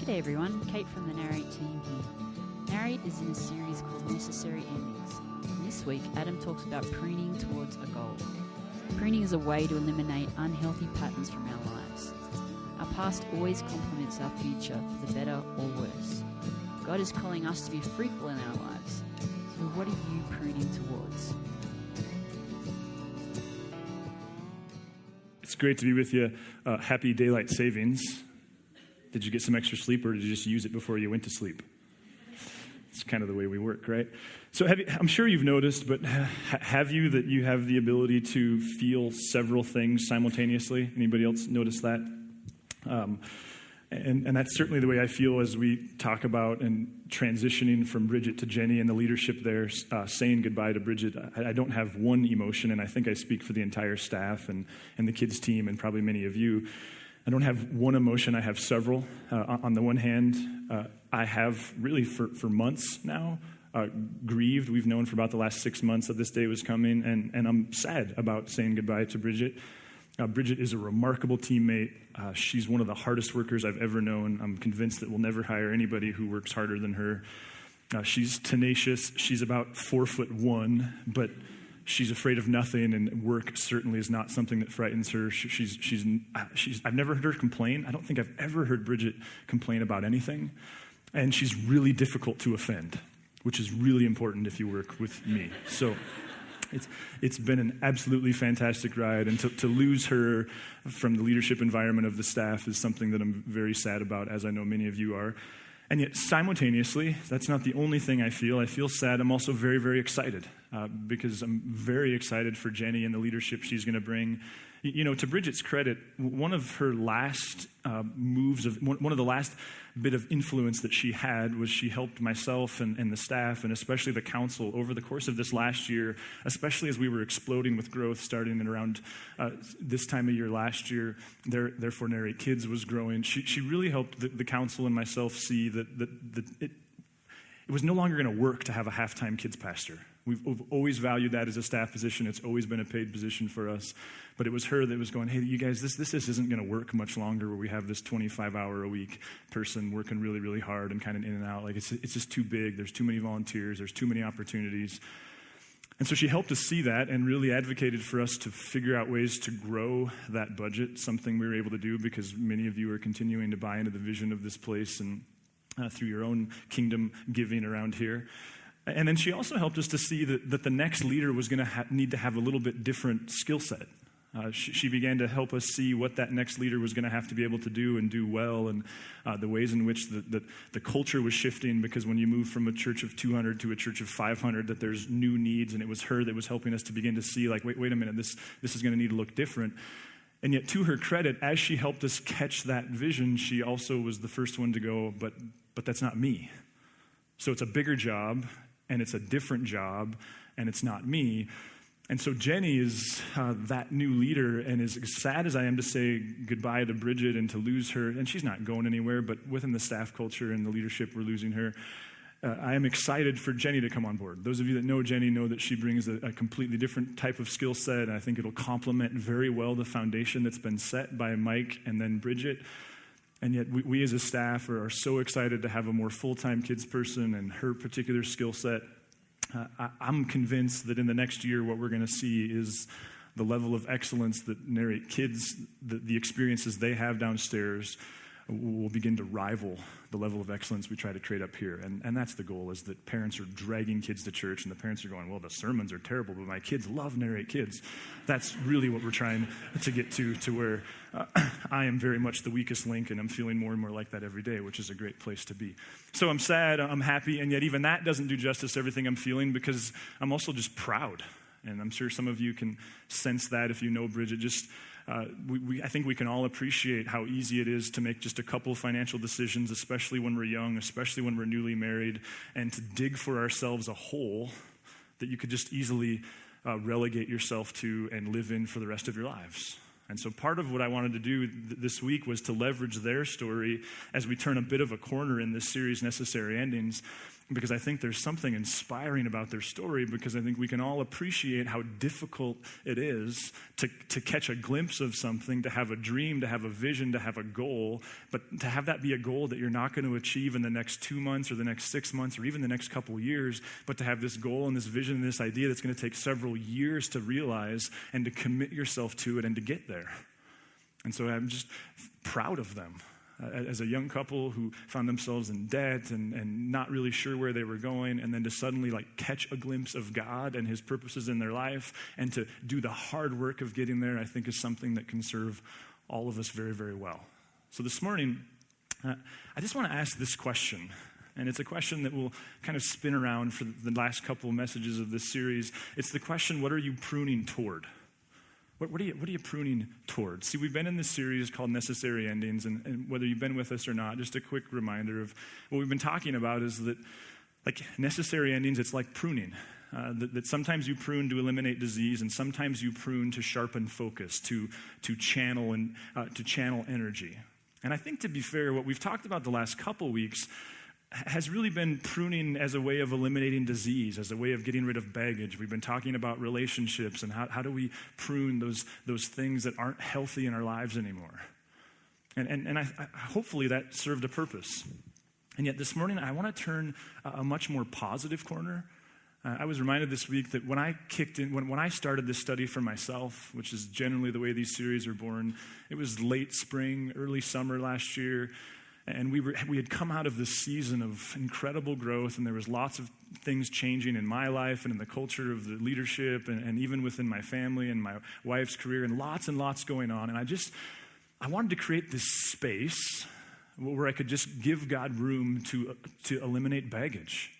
G'day everyone, Kate from the Narrate team here. Narrate is in a series called Necessary Endings. And this week, Adam talks about pruning towards a goal. Pruning is a way to eliminate unhealthy patterns from our lives. Our past always complements our future for the better or worse. God is calling us to be fruitful in our lives. So what are you pruning towards? It's great to be with you. Happy daylight savings. Did you get some extra sleep, or did you just use it before you went to sleep? It's kind of the way we work, right? So I'm sure you've noticed, but have you have the ability to feel several things simultaneously? Anybody else notice that? And that's certainly the way I feel as we talk about and transitioning from Bridget to Jenny and the leadership there, saying goodbye to Bridget. I don't have one emotion, and I think I speak for the entire staff and the kids team and probably many of you. I don't have one emotion, I have several. On the one hand, I have really for months now grieved. We've known for about the last 6 months that this day was coming, and I'm sad about saying goodbye to Bridget. Bridget is a remarkable teammate. She's one of the hardest workers I've ever known. I'm convinced that we'll never hire anybody who works harder than her. She's tenacious. She's about 4'1", but she's afraid of nothing, and work certainly is not something that frightens her. I've never heard her complain. I don't think I've ever heard Bridget complain about anything. And she's really difficult to offend, which is really important if you work with me. So it's been an absolutely fantastic ride, and to lose her from the leadership environment of the staff is something that I'm very sad about, as I know many of you are. And yet, simultaneously, that's not the only thing I feel. I feel sad. I'm also very, very excited because I'm very excited for Jenny and the leadership she's going to bring. You know, to Bridget's credit, one of her last moves, one of the last bit of influence that she had was she helped myself and the staff and especially the council over the course of this last year, especially as we were exploding with growth starting in around this time of year last year. Therefore, Narrate Kids was growing. She really helped the council and myself see that it was no longer going to work to have a half-time kids pastor. We've always valued that as a staff position. It's always been a paid position for us. But it was her that was going, hey, you guys, this isn't going to work much longer where we have this 25-hour-a-week person working really, really hard and kind of in and out. Like, it's just too big. There's too many volunteers. There's too many opportunities. And so she helped us see that and really advocated for us to figure out ways to grow that budget, something we were able to do because many of you are continuing to buy into the vision of this place and through your own kingdom giving around here. And then she also helped us to see that the next leader was going to need to have a little bit different skill set. She began to help us see what that next leader was going to have to be able to do and do well, and the ways in which the culture was shifting, because when you move from a church of 200 to a church of 500, that there's new needs, and it was her that was helping us to begin to see, like, wait a minute, this is going to need to look different. And yet, to her credit, as she helped us catch that vision, she also was the first one to go, but that's not me. So it's a bigger job, and it's a different job, and it's not me. And so Jenny is that new leader, and as sad as I am to say goodbye to Bridget and to lose her, and she's not going anywhere, but within the staff culture and the leadership, we're losing her. I am excited for Jenny to come on board. Those of you that know Jenny know that she brings a completely different type of skill set, and I think it'll complement very well the foundation that's been set by Mike and then Bridget. And yet we as a staff are so excited to have a more full-time kids person and her particular skill set. I'm convinced that in the next year what we're going to see is the level of excellence that Narrate Kids, the experiences they have downstairs, will begin to rival the level of excellence we try to create up here. And that's the goal, is that parents are dragging kids to church and the parents are going, well, the sermons are terrible, but my kids love Narrate Kids. That's really what we're trying to get to where I am very much the weakest link, and I'm feeling more and more like that every day, which is a great place to be. So I'm sad, I'm happy, and yet even that doesn't do justice to everything I'm feeling, because I'm also just proud. And I'm sure some of you can sense that if you know Bridget. I think we can all appreciate how easy it is to make just a couple financial decisions, especially when we're young, especially when we're newly married, and to dig for ourselves a hole that you could just easily relegate yourself to and live in for the rest of your lives. And so part of what I wanted to do this week was to leverage their story as we turn a bit of a corner in this series, Necessary Endings, because I think there's something inspiring about their story, because I think we can all appreciate how difficult it is to catch a glimpse of something, to have a dream, to have a vision, to have a goal, but to have that be a goal that you're not going to achieve in the next 2 months or the next 6 months or even the next couple years, but to have this goal and this vision and this idea that's going to take several years to realize and to commit yourself to it and to get there. And so I'm just proud of them. As a young couple who found themselves in debt and not really sure where they were going, and then to suddenly catch a glimpse of God and his purposes in their life and to do the hard work of getting there, I think is something that can serve all of us very, very well. So this morning, I just want to ask this question, and it's a question that will kind of spin around for the last couple of messages of this series. It's the question, what are you pruning toward? What are you pruning towards? See, we've been in this series called Necessary Endings, and whether you've been with us or not, just a quick reminder of what we've been talking about is that, necessary endings, it's like pruning. That sometimes you prune to eliminate disease, and sometimes you prune to sharpen focus, to channel energy. And I think, to be fair, what we've talked about the last couple weeks has really been pruning as a way of eliminating disease, as a way of getting rid of baggage. We've been talking about relationships and how do we prune those things that aren't healthy in our lives anymore. And I hopefully that served a purpose. And yet this morning I want to turn a much more positive corner. I was reminded this week that when I started this study for myself, which is generally the way these series are born, it was late spring, early summer last year. And we had come out of this season of incredible growth, and there was lots of things changing in my life and in the culture of the leadership and even within my family and my wife's career, and lots going on. And I wanted to create this space where I could just give God room to eliminate baggage,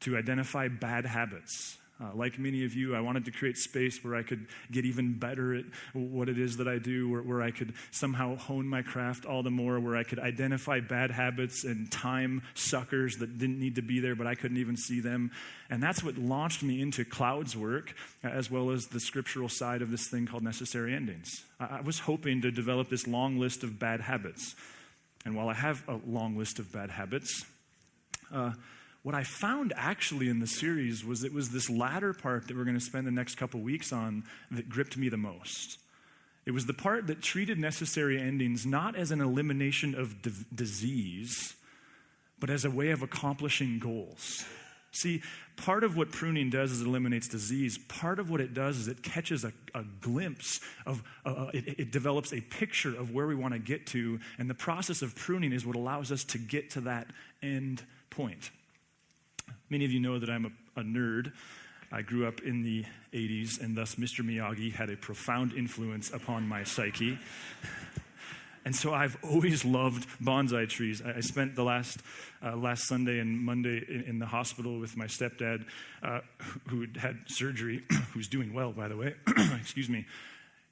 to identify bad habits. Like many of you, I wanted to create space where I could get even better at what it is that I do, where I could somehow hone my craft all the more, where I could identify bad habits and time suckers that didn't need to be there, but I couldn't even see them. And that's what launched me into Cloud's work, as well as the scriptural side of this thing called Necessary Endings. I was hoping to develop this long list of bad habits. And while I have a long list of bad habits, what I found actually in the series was it was this latter part that we're going to spend the next couple weeks on that gripped me the most. It was the part that treated necessary endings not as an elimination of disease, but as a way of accomplishing goals. See, part of what pruning does is it eliminates disease. Part of what it does is it catches a glimpse of, it develops a picture of where we want to get to, and the process of pruning is what allows us to get to that end point. Many of you know that I'm a nerd. I grew up in the 80s, and thus Mr. Miyagi had a profound influence upon my psyche. And so I've always loved bonsai trees. I spent the last Sunday and Monday in the hospital with my stepdad, who had surgery, who's doing well, by the way. Excuse me.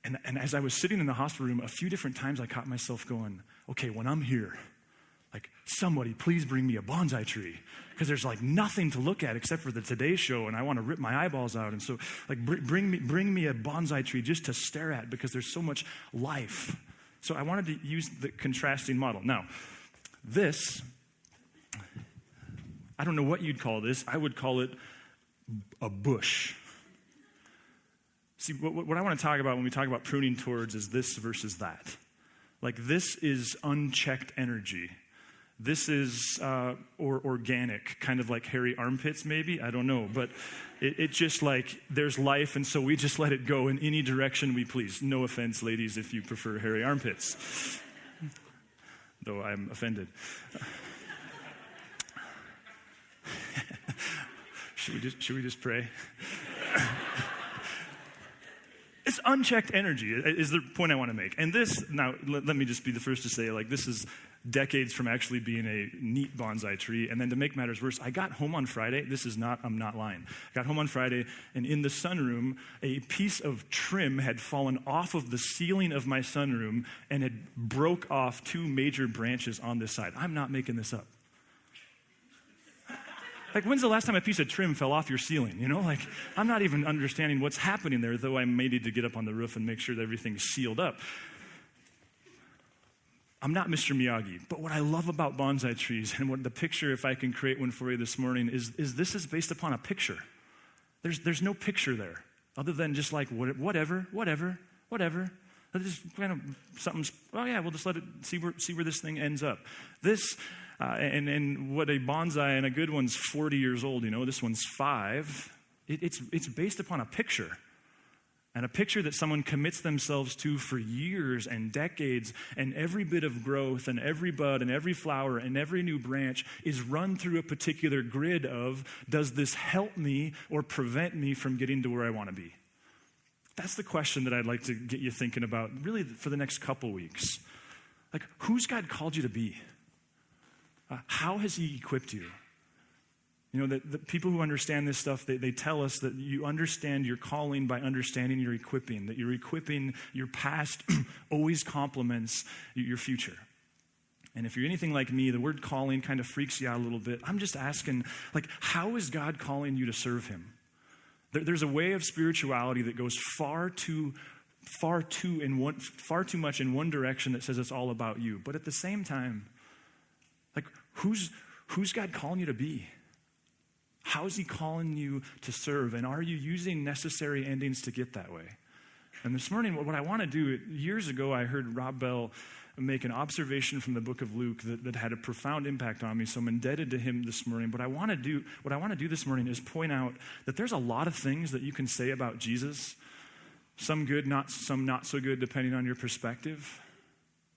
And as I was sitting in the hospital room, a few different times I caught myself going, okay, when I'm here, somebody please bring me a bonsai tree, because there's nothing to look at except for the Today Show, and I want to rip my eyeballs out. And so bring me a bonsai tree just to stare at, because there's so much life. So I wanted to use the contrasting model. Now, this, I don't know what you'd call this. I would call it a bush. See, what I want to talk about when we talk about pruning towards is this versus that. This is unchecked energy. This is organic, kind of like hairy armpits maybe, I don't know. But it just there's life, and so we just let it go in any direction we please. No offense, ladies, if you prefer hairy armpits. Though I'm offended. Should we just pray? It's unchecked energy is the point I want to make. And this, now, let me just be the first to say, this is decades from actually being a neat bonsai tree. And then to make matters worse, I got home on Friday. I'm not lying. I got home on Friday, and in the sunroom, a piece of trim had fallen off of the ceiling of my sunroom and had broke off 2 major branches on this side. I'm not making this up. When's the last time a piece of trim fell off your ceiling? I'm not even understanding what's happening there, though I may need to get up on the roof and make sure that everything's sealed up. I'm not Mr. Miyagi, but what I love about bonsai trees and what the picture, if I can create one for you this morning, is this is based upon a picture. There's no picture there other than just like whatever. Just kind of something's, oh yeah, we'll just let it see where this thing ends up. This, and what a bonsai and a good one's 40 years old, this one's 5. It's based upon a picture. And a picture that someone commits themselves to for years and decades, and every bit of growth and every bud and every flower and every new branch is run through a particular grid of, does this help me or prevent me from getting to where I want to be? That's the question that I'd like to get you thinking about really for the next couple weeks. Like, who's God called you to be? How has he equipped you? The people who understand this stuff, they tell us that you understand your calling by understanding your equipping, that your equipping, your past always complements your future. And if you're anything like me, the word calling kind of freaks you out a little bit. I'm just asking, how is God calling you to serve him? There's a way of spirituality that goes far too much in one direction that says it's all about you. But at the same time, who's God calling you to be? How is he calling you to serve? And are you using necessary endings to get that way? And this morning, what I want to do, years ago, I heard Rob Bell make an observation from the book of Luke that had a profound impact on me, so I'm indebted to him this morning. But what I want to do this morning is point out that there's a lot of things that you can say about Jesus, some good, some not so good, depending on your perspective.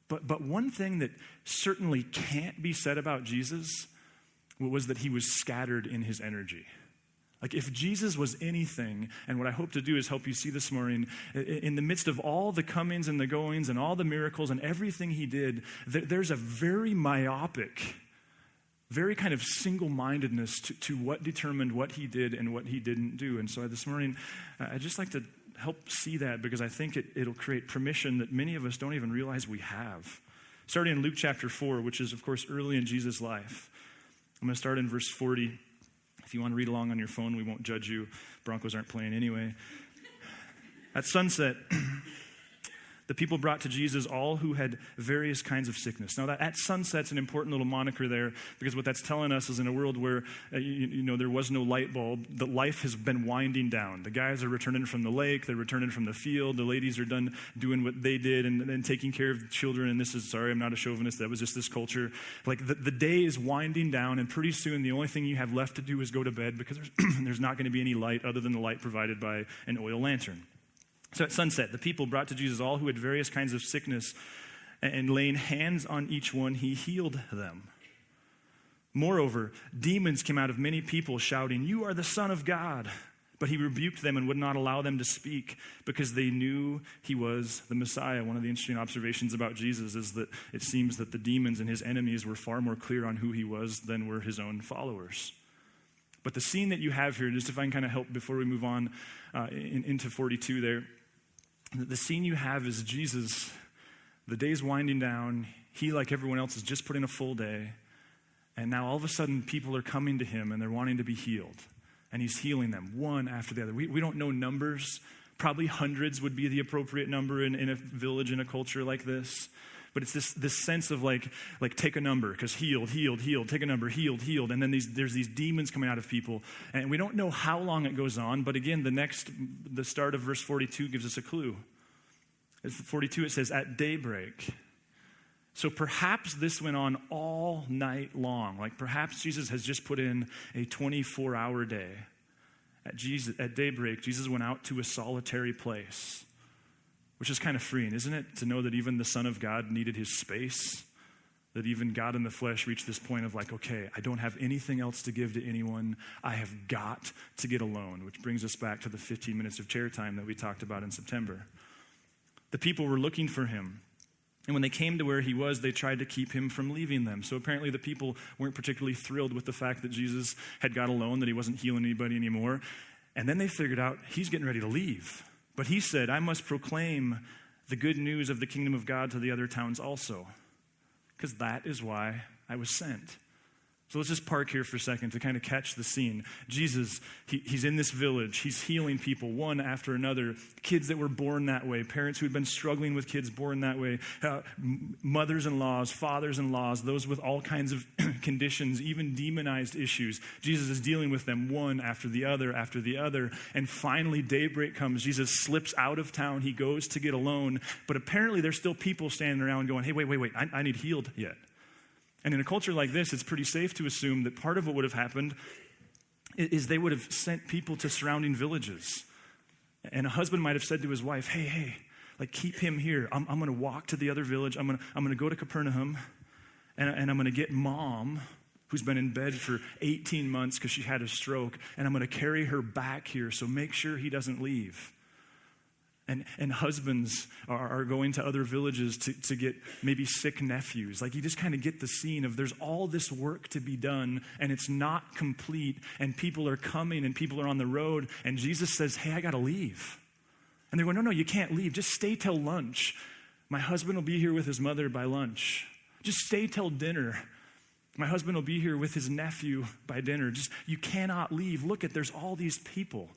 But one thing that certainly can't be said about Jesus was that he was scattered in his energy. If Jesus was anything, and what I hope to do is help you see this morning, in the midst of all the comings and the goings and all the miracles and everything he did, there's a very myopic, very kind of single-mindedness to what determined what he did and what he didn't do. And so this morning, I'd just like to help see that, because I think it'll create permission that many of us don't even realize we have. Starting in Luke chapter 4, which is, of course, early in Jesus' life. I'm going to start in verse 40. If you want to read along on your phone, we won't judge you. Broncos aren't playing anyway. At sunset, the people brought to Jesus all who had various kinds of sickness. Now, that at sunset's an important little moniker there, because what that's telling us is in a world where there was no light bulb, that life has been winding down. The guys are returning from the lake, they're returning from the field, the ladies are done doing what they did and taking care of the children. And this is, sorry, I'm not a chauvinist, that was just this culture. The day is winding down, and pretty soon the only thing you have left to do is go to bed, because there's not going to be any light other than the light provided by an oil lantern. So at sunset, the people brought to Jesus all who had various kinds of sickness, and laying hands on each one, he healed them. Moreover, demons came out of many people shouting, "You are the Son of God." But he rebuked them and would not allow them to speak, because they knew he was the Messiah. One of the interesting observations about Jesus is that it seems that the demons and his enemies were far more clear on who he was than were his own followers. But the scene that you have here, just if I can kind of help before we move on into 42 there, the scene you have is Jesus. The day's winding down. He, like everyone else, has just put in a full day. And now all of a sudden people are coming to him and they're wanting to be healed. And he's healing them one after the other. We don't know numbers. Probably hundreds would be the appropriate number in a village, in a culture like this. But it's this sense of like take a number, because healed, take a number, healed. And then there's these demons coming out of people. And we don't know how long it goes on, but again, the start of verse 42 gives us a clue. At 42, it says, at daybreak. So perhaps this went on all night long. Perhaps Jesus has just put in a 24-hour day. At daybreak, Jesus went out to a solitary place. Which is kind of freeing, isn't it? To know that even the Son of God needed his space. That even God in the flesh reached this point of okay, I don't have anything else to give to anyone. I have got to get alone. Which brings us back to the 15 minutes of chair time that we talked about in September. The people were looking for him. And when they came to where he was, they tried to keep him from leaving them. So apparently the people weren't particularly thrilled with the fact that Jesus had got alone, that he wasn't healing anybody anymore. And then they figured out he's getting ready to leave. But he said, I must proclaim the good news of the kingdom of God to the other towns also, because that is why I was sent. So let's just park here for a second to kind of catch the scene. Jesus, he's in this village. He's healing people one after another. Kids that were born that way, parents who had been struggling with kids born that way, mothers-in-laws, fathers-in-laws, those with all kinds of conditions, even demonized issues. Jesus is dealing with them one after the other after the other. And finally, daybreak comes. Jesus slips out of town. He goes to get alone. But apparently there's still people standing around going, hey, wait, I need healed yet. And in a culture like this, it's pretty safe to assume that part of what would have happened is they would have sent people to surrounding villages. And a husband might have said to his wife, hey, like keep him here. I'm going to walk to the other village. I'm going to go to Capernaum, and I'm going to get mom, who's been in bed for 18 months because she had a stroke, and I'm going to carry her back here, so make sure he doesn't leave. And husbands are going to other villages to get maybe sick nephews. Like you just kind of get the scene of there's all this work to be done and it's not complete and people are coming and people are on the road and Jesus says, hey, I got to leave. And they're going, no, you can't leave. Just stay till lunch. My husband will be here with his mother by lunch. Just stay till dinner. My husband will be here with his nephew by dinner. You cannot leave. Look there's all these people.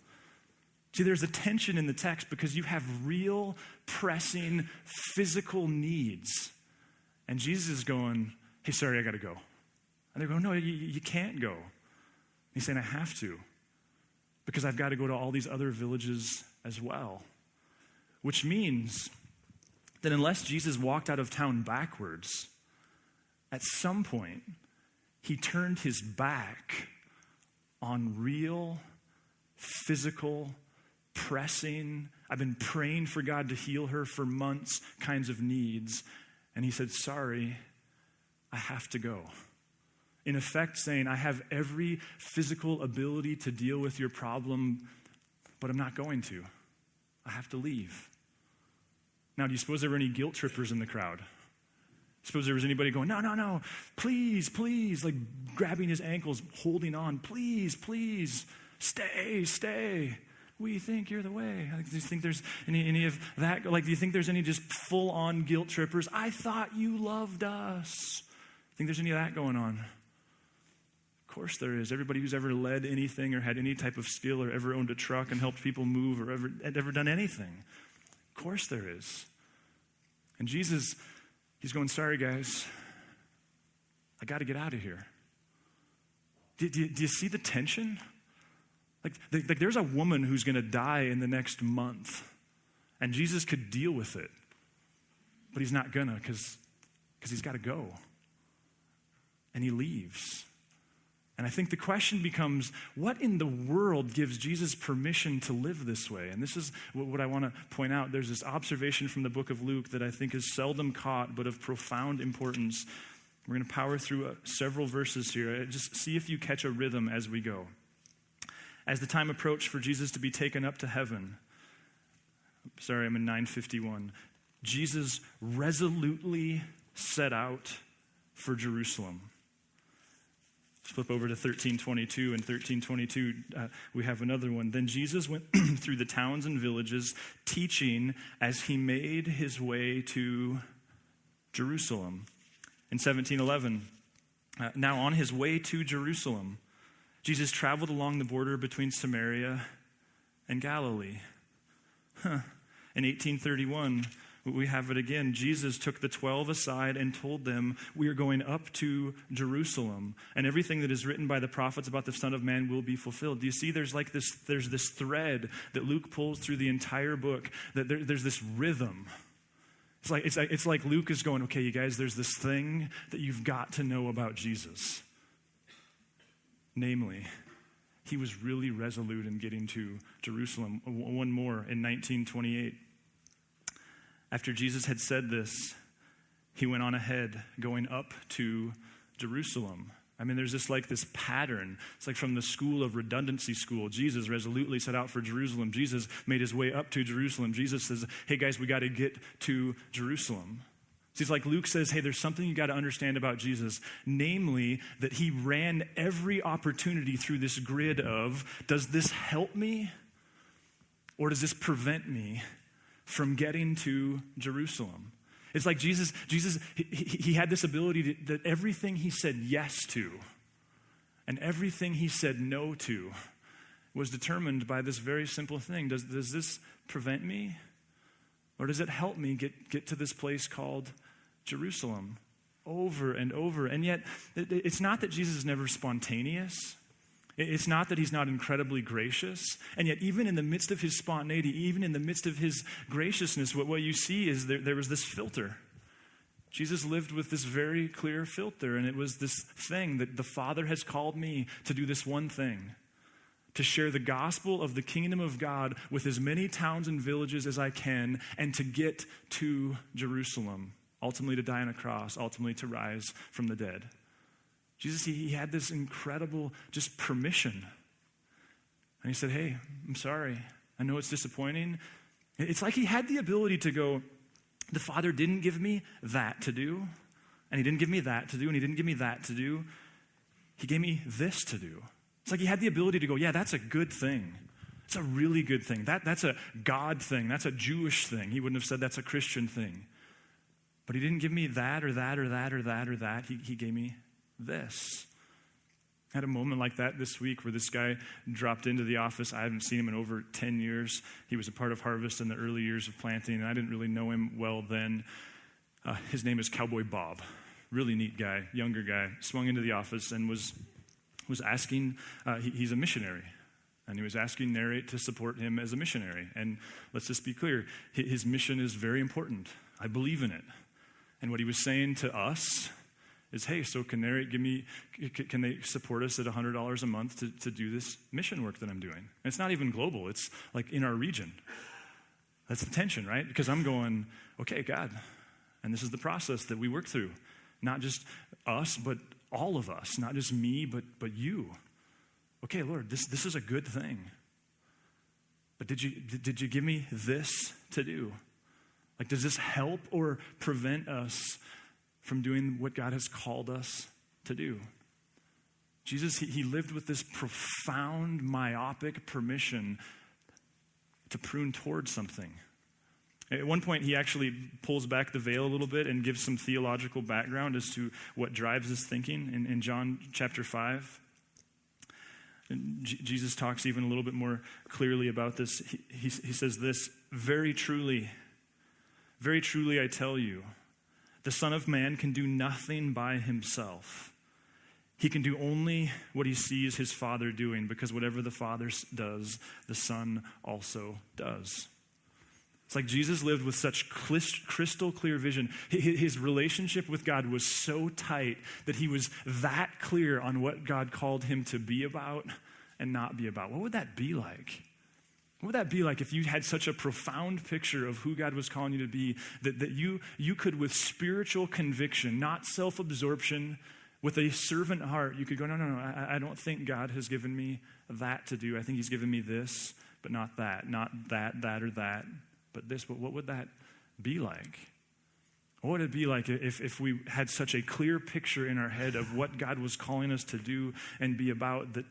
See, there's a tension in the text because you have real, pressing, physical needs. And Jesus is going, hey, sorry, I got to go. And they're going, no, you can't go. And he's saying, I have to because I've got to go to all these other villages as well. Which means that unless Jesus walked out of town backwards, at some point, he turned his back on real, physical, pressing, I've been praying for God to heal her for months kinds of needs. And he said, sorry, I have to go. In effect saying, I have every physical ability to deal with your problem, but I'm not going to. I have to leave. Now, do you suppose there were any guilt trippers in the crowd? Suppose there was anybody going, no, please, like grabbing his ankles, holding on, please, stay. We think you're the way. Do you think there's any of that? Like, do you think there's any just full-on guilt trippers? I thought you loved us. Think there's any of that going on? Of course there is. Everybody who's ever led anything or had any type of skill or ever owned a truck and helped people move or ever done anything. Of course there is. And Jesus, he's going, sorry, guys. I got to get out of here. Do you see the tension? Like there's a woman who's going to die in the next month, and Jesus could deal with it, but he's not gonna because he's got to go, and he leaves. And I think the question becomes, what in the world gives Jesus permission to live this way? And this is what I want to point out. There's this observation from the book of Luke that I think is seldom caught, but of profound importance. We're going to power through several verses here. Just see if you catch a rhythm as we go. As the time approached for Jesus to be taken up to heaven, I'm in 9:51, Jesus resolutely set out for Jerusalem. Let's flip over to 13:22. In 13:22, we have another one. Then Jesus went through the towns and villages, teaching as he made his way to Jerusalem. In 17:11, now on his way to Jerusalem, Jesus traveled along the border between Samaria and Galilee. In 18:31, we have it again. Jesus took the 12 aside and told them, we are going up to Jerusalem, and everything that is written by the prophets about the Son of Man will be fulfilled. Do you see there's this thread that Luke pulls through the entire book, that there's this rhythm. It's like Luke is going, okay, you guys, there's this thing that you've got to know about Jesus. Namely, he was really resolute in getting to Jerusalem. One more in 19:28. After Jesus had said this, he went on ahead, going up to Jerusalem. I mean, there's this pattern. It's like from the school of redundancy school. Jesus resolutely set out for Jerusalem. Jesus made his way up to Jerusalem. Jesus says, hey guys, we got to get to Jerusalem. See, it's like Luke says, hey, there's something you got to understand about Jesus, namely that he ran every opportunity through this grid of, does this help me or does this prevent me from getting to Jerusalem? It's like Jesus, he had this ability that everything he said yes to And everything he said no to was determined by this very simple thing. Does this prevent me? Or does it help me get to this place called Jerusalem? Over and over. And yet, it's not that Jesus is never spontaneous. It's not that he's not incredibly gracious. And yet, even in the midst of his spontaneity, even in the midst of his graciousness, what you see is there was this filter. Jesus lived with this very clear filter, and it was this thing that the Father has called me to do this one thing, to share the gospel of the kingdom of God with as many towns and villages as I can, and to get to Jerusalem, ultimately to die on a cross, ultimately to rise from the dead. Jesus, he had this incredible just permission. And he said, hey, I'm sorry. I know it's disappointing. It's like he had the ability to go, the Father didn't give me that to do, and he didn't give me that to do, and he didn't give me that to do. He gave me this to do. It's like he had the ability to go, yeah, that's a good thing. It's a really good thing. That's a God thing. That's a Jewish thing. He wouldn't have said that's a Christian thing. But he didn't give me that or that or that or that or that. He gave me this. I had a moment like that this week where this guy dropped into the office. I haven't seen him in over 10 years. He was a part of Harvest in the early years of planting, and I didn't really know him well then. His name is Cowboy Bob. Really neat guy, younger guy. Swung into the office and was asking, he's a missionary, and he was asking Narrate to support him as a missionary. And let's just be clear, his mission is very important. I believe in it. And what he was saying to us is, hey, so can Narrate can they support us at $100 a month to do this mission work that I'm doing? And it's not even global. It's like in our region. That's the tension, right? Because I'm going, okay, God, and this is the process that we work through. Not just us, but all of us. Not just me, but you. Okay, Lord, this is a good thing. But did you give me this to do? Like, does this help or prevent us from doing what God has called us to do? Jesus, he lived with this profound myopic permission to prune towards something. At one point, he actually pulls back the veil a little bit and gives some theological background as to what drives his thinking in John chapter 5. And Jesus talks even a little bit more clearly about this. He says this, very truly, I tell you, the Son of Man can do nothing by himself. He can do only what he sees his Father doing, because whatever the Father does, the Son also does. It's like Jesus lived with such crystal clear vision. His relationship with God was so tight that he was that clear on what God called him to be about and not be about. What would that be like? What would that be like if you had such a profound picture of who God was calling you to be that you could, with spiritual conviction, not self-absorption, with a servant heart, you could go, no, I don't think God has given me that to do. I think he's given me this, but not that or that, but this. But what would that be like? What would it be like if we had such a clear picture in our head of what God was calling us to do and be about, that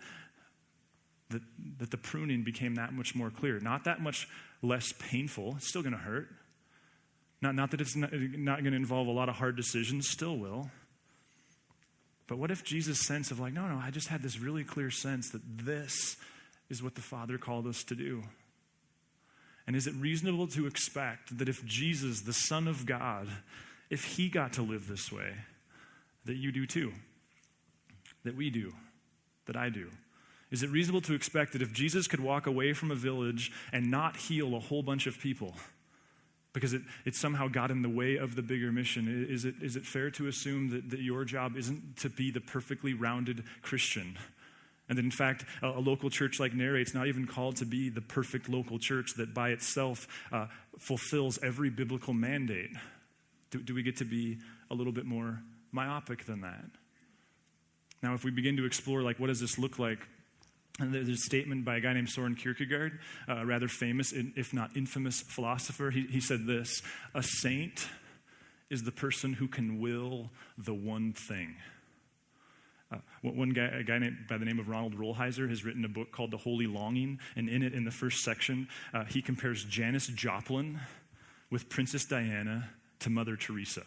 the pruning became that much more clear, not that much less painful? It's still going to hurt. Not that it's not going to involve a lot of hard decisions, still will. But what if Jesus' sense of like, no, I just had this really clear sense that this is what the Father called us to do? And is it reasonable to expect that if Jesus, the Son of God, if he got to live this way, that you do too? That we do? That I do? Is it reasonable to expect that if Jesus could walk away from a village and not heal a whole bunch of people because it somehow got in the way of the bigger mission, is it fair to assume that your job isn't to be the perfectly rounded Christian? And that in fact, a local church like Narrate's not even called to be the perfect local church that by itself fulfills every biblical mandate. Do we get to be a little bit more myopic than that? Now, if we begin to explore, like, what does this look like? And there's a statement by a guy named Søren Kierkegaard, a rather famous, if not infamous, philosopher. He said this: a saint is the person who can will the one thing. A guy named by the name of Ronald Rolheiser has written a book called The Holy Longing, and in it, in the first section, he compares Janis Joplin with Princess Diana to Mother Teresa.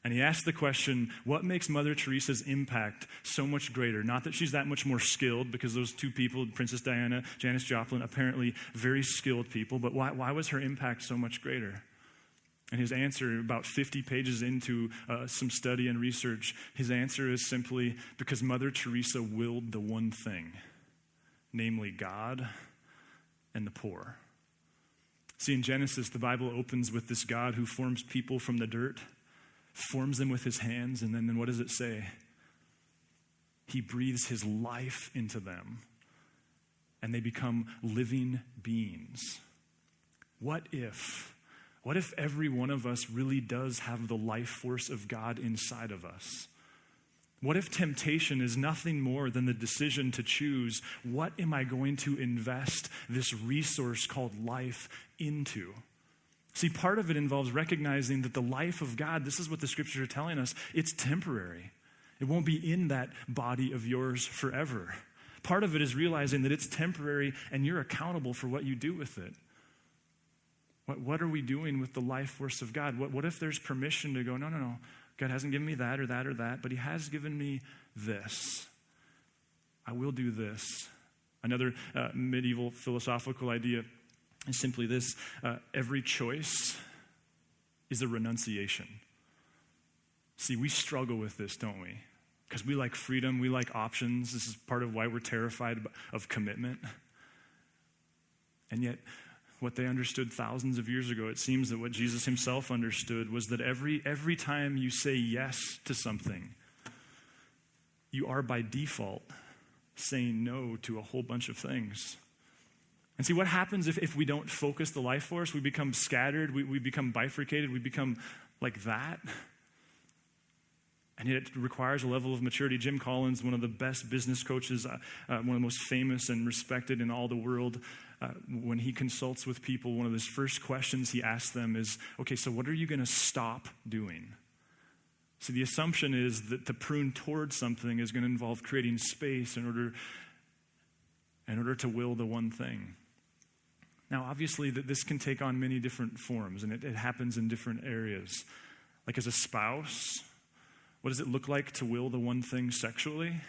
And he asked the question, what makes Mother Teresa's impact so much greater? Not that she's that much more skilled, because those two people, Princess Diana, Janis Joplin, apparently very skilled people, but why was her impact so much greater? And his answer, about 50 pages into some study and research, his answer is simply because Mother Teresa willed the one thing, namely God and the poor. See, in Genesis, the Bible opens with this God who forms people from the dirt, forms them with his hands, and then what does it say? He breathes his life into them, and they become living beings. What if every one of us really does have the life force of God inside of us? What if temptation is nothing more than the decision to choose, what am I going to invest this resource called life into? See, part of it involves recognizing that the life of God, this is what the scriptures are telling us, it's temporary. It won't be in that body of yours forever. Part of it is realizing that it's temporary and you're accountable for what you do with it. What are we doing with the life force of God? What if there's permission to go, no, God hasn't given me that or that or that, but he has given me this. I will do this. Another medieval philosophical idea is simply this: every choice is a renunciation. See, we struggle with this, don't we? Because we like freedom, we like options. This is part of why we're terrified of commitment. And yet, what they understood thousands of years ago, it seems that what Jesus himself understood was that every time you say yes to something, you are by default saying no to a whole bunch of things. And see, what happens if we don't focus the life force? We become scattered, we become bifurcated, we become like that. And yet it requires a level of maturity. Jim Collins, one of the best business coaches, one of the most famous and respected in all the world, when he consults with people, one of his first questions he asks them is, okay, so what are you going to stop doing? So the assumption is that to prune towards something is going to involve creating space in order to will the one thing. Now, obviously, this can take on many different forms, and it happens in different areas. Like as a spouse, what does it look like to will the one thing sexually?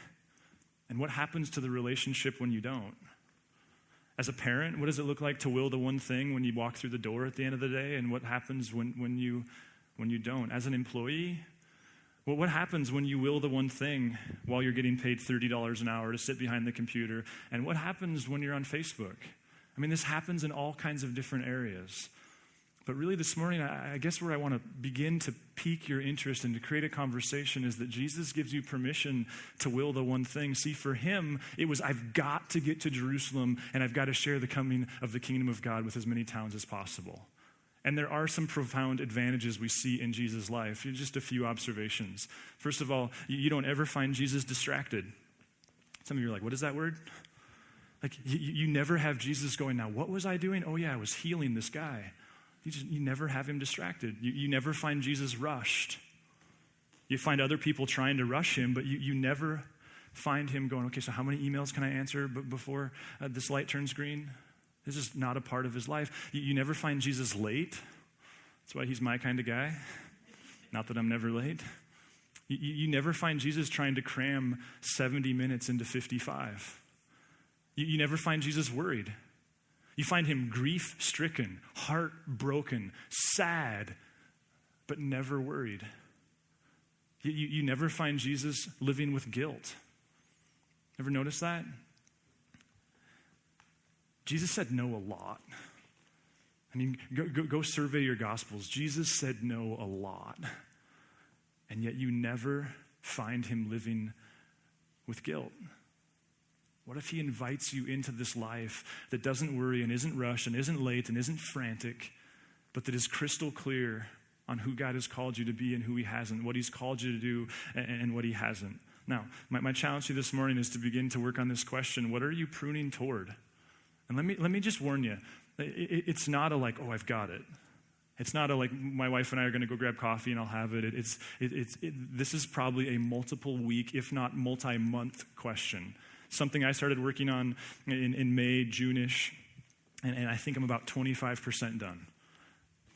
And what happens to the relationship when you don't? As a parent, what does it look like to will the one thing when you walk through the door at the end of the day? And what happens when you don't? As an employee, well, what happens when you will the one thing while you're getting paid $30 an hour to sit behind the computer? And what happens when you're on Facebook? I mean, this happens in all kinds of different areas. But really this morning, I guess where I want to begin to pique your interest and to create a conversation is that Jesus gives you permission to will the one thing. See, for him, it was, I've got to get to Jerusalem and I've got to share the coming of the kingdom of God with as many towns as possible. And there are some profound advantages we see in Jesus' life. Just a few observations. First of all, you don't ever find Jesus distracted. Some of you are like, what is that word? Like, you never have Jesus going, now, what was I doing? Oh yeah, I was healing this guy. You never have him distracted. You never find Jesus rushed. You find other people trying to rush him, but you never find him going, okay, so how many emails can I answer before this light turns green? This is not a part of his life. You never find Jesus late. That's why he's my kind of guy. Not that I'm never late. You never find Jesus trying to cram 70 minutes into 55. You never find Jesus worried. You find him grief-stricken, heartbroken, sad, but never worried. You never find Jesus living with guilt. Ever notice that? Jesus said no a lot. I mean, go survey your Gospels. Jesus said no a lot. And yet you never find him living with guilt. What if he invites you into this life that doesn't worry and isn't rushed and isn't late and isn't frantic, but that is crystal clear on who God has called you to be and who he hasn't, what he's called you to do and what he hasn't? Now, my challenge to you this morning is to begin to work on this question. What are you pruning toward? And let me just warn you, it's not a like, oh, I've got it. It's not a like, my wife and I are going to go grab coffee and I'll have it. This is probably a multiple week, if not multi-month question. Something I started working on in May, June-ish, and I think I'm about 25% done.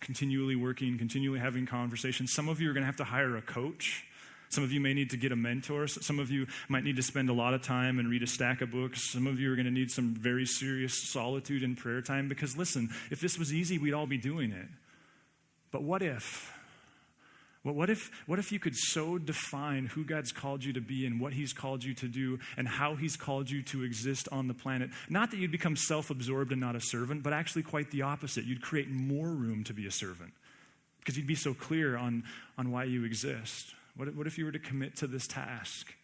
continually working, continually having conversations. Some of you are going to have to hire a coach. Some of you may need to get a mentor. Some of you might need to spend a lot of time and read a stack of books. Some of you are going to need some very serious solitude and prayer time, because listen, if this was easy, we'd all be doing it. But what if? What if you could so define who God's called you to be and what he's called you to do and how he's called you to exist on the planet? Not that you'd become self-absorbed and not a servant, but actually quite the opposite. You'd create more room to be a servant because you'd be so clear on why you exist. What if you were to commit to this task?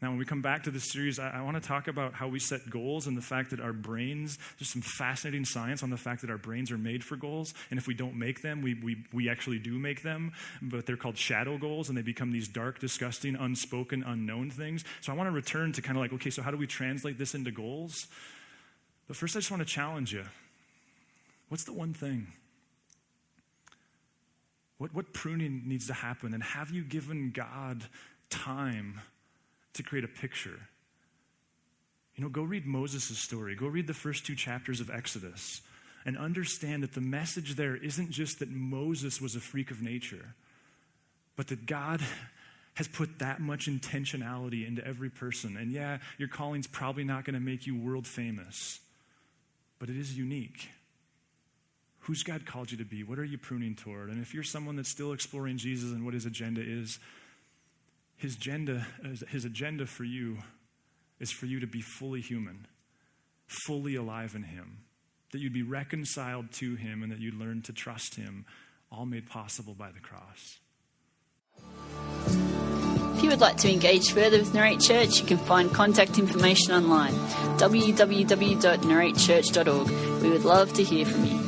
Now, when we come back to this series, I want to talk about how we set goals and the fact that our brains, there's some fascinating science on the fact that our brains are made for goals. And if we don't make them, we actually do make them. But they're called shadow goals, and they become these dark, disgusting, unspoken, unknown things. So I want to return to kind of like, okay, so how do we translate this into goals? But first, I just want to challenge you. What's the one thing? What pruning needs to happen? And have you given God time to create a picture? Go read Moses' story. Go read the first 2 chapters of Exodus and understand that the message there isn't just that Moses was a freak of nature, but that God has put that much intentionality into every person. And yeah, your calling's probably not going to make you world famous, but it is unique. Who's God called you to be? What are you pruning toward? And if you're someone that's still exploring Jesus and what his agenda is, his agenda for you is for you to be fully human, fully alive in him, that you'd be reconciled to him and that you'd learn to trust him, all made possible by the cross. If you would like to engage further with Narrate Church, you can find contact information online, www.narratechurch.org. We would love to hear from you.